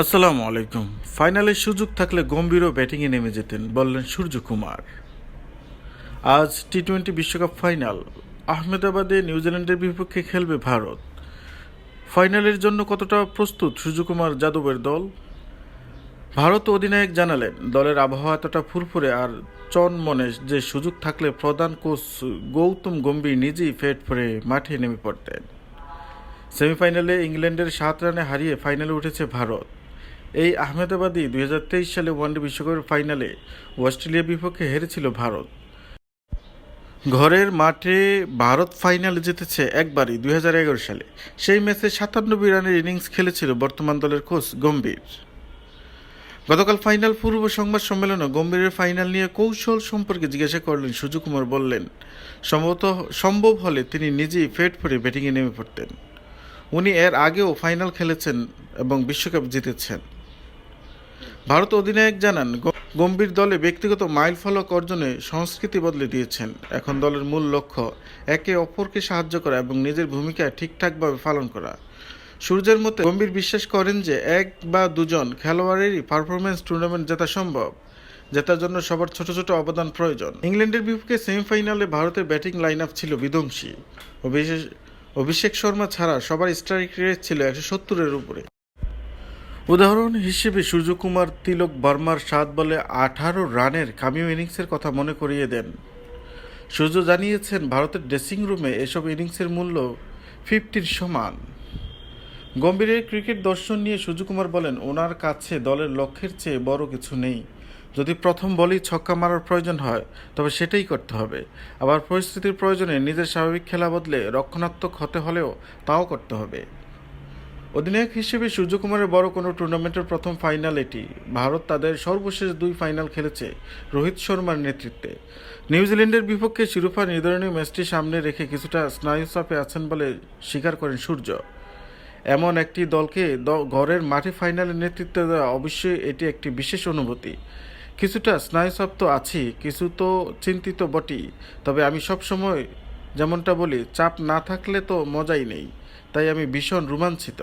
আসসালামু আলাইকুম। ফাইনালে সুযোগ থাকলে গম্ভীরও ব্যাটিংয়ে নেমে যেতেন, বললেন সূর্যকুমার। আজ টি-20 বিশ্বকাপ ফাইনাল। আহমেদাবাদে নিউজিল্যান্ডের বিপক্ষে খেলবে ভারত। ফাইনালের জন্য কতটা প্রস্তুত সূর্যকুমার যাদবের দল? ভারত অধিনায়ক জানালেন, দলের আবহাওয়া এতটা ফুরফুরে আর চনমনে যে সুযোগ থাকলে প্রধান কোচ গৌতম গম্ভীর নিজেই ফেট ফেরে মাঠে নেমে পড়তেন। সেমিফাইনালে ইংল্যান্ডের 7 রানে হারিয়ে ফাইনালে উঠেছে ভারত। এই আহমেদাবাদই 2023 সালে ওয়ানডে বিশ্বকাপের ফাইনালে অস্ট্রেলিয়ার বিপক্ষে হেরেছিল ভারত। ঘরের মাঠে ভারত ফাইনালে জিতেছে একবারই 2011 সালে। সেই ম্যাচে 97 রানের ইনিংস খেলেছিল বর্তমান দলের কোচ গম্ভীর। গতকাল ফাইনাল পূর্ব সংবাদ সম্মেলনে গম্ভীরের ফাইনাল নিয়ে কৌশল সম্পর্কে জিজ্ঞাসা করলেন সূর্যকুমার। বললেন, সম্ভব হলে তিনি নিজেই ফেট ফেরে ব্যাটিংয়ে নেমে পড়তেন। উনি এর আগেও ফাইনাল খেলেছেন এবং বিশ্বকাপ জিতেছেন। ভারত অধিনায়ক জানান, গম্ভীর দলে ব্যক্তিগত মাইল ফলক অর্জনে সংস্কৃতি বদলে দিয়েছেন। এখন দলের মূল লক্ষ্য একে অপরকে সাহায্য করা এবং নিজের ভূমিকা ঠিকঠাকভাবে পালন করা। সূর্যের মতে গম্ভীর বিশ্বাস করেন যে এক বা দুজন খেলোয়াড়েরই পারফরমেন্স টুর্নামেন্ট জেতা সম্ভব। জেতার জন্য সবার ছোট ছোট অবদান প্রয়োজন। ইংল্যান্ডের বিপক্ষে সেমিফাইনালে ভারতের ব্যাটিং লাইন আপ ছিল বিধ্বংসী। অভিষেক শর্মা ছাড়া সবার স্ট্রাইক রেট ছিল 170-এর উপরে। উদাহরণ হিসেবে সূর্যকুমার তিলক বর্মার 7 বলে 18 রানের কামিও ইনিংসের কথা মনে করিয়ে দেন। সূর্য জানিয়েছেন, ভারতের ড্রেসিং রুমে এসব ইনিংসের মূল্য 50-র সমান। গম্ভীরের ক্রিকেট দর্শন নিয়ে সূর্যকুমার বলেন, ওনার কাছে দলের লক্ষ্যের চেয়ে বড় কিছু নেই। যদি প্রথম বলেই ছক্কা মারার প্রয়োজন হয় তবে সেটাই করতে হবে। আবার পরিস্থিতির প্রয়োজনে নিজের স্বাভাবিক খেলা বদলে রক্ষণাত্মক হতে হলেও তাও করতে হবে। অধিনায়ক হিসেবে সূর্যকুমারের বড় কোনো টুর্নামেন্টের প্রথম ফাইনাল এটি। ভারত তাদের সর্বশেষ 2 ফাইনাল খেলেছে রোহিত শর্মার নেতৃত্বে। নিউজিল্যান্ডের বিপক্ষে শিরোপা নির্ধারণী ম্যাচটি সামনে রেখে কিছুটা স্নায়ুচাপে আছেন বলে স্বীকার করেন সূর্য। এমন একটি দলকে ঘরের মাঠে ফাইনালে নেতৃত্ব দেওয়া, অবশ্যই এটি একটি বিশেষ অনুভূতি। কিছুটা স্নায়ুচাপ তো আছেই, কিছু তো চিন্তিত বটেই। তবে আমি সবসময় যেমনটা বলি, চাপ না থাকলে তো মজাই নেই। তাই আমি ভীষণ রোমাঞ্চিত।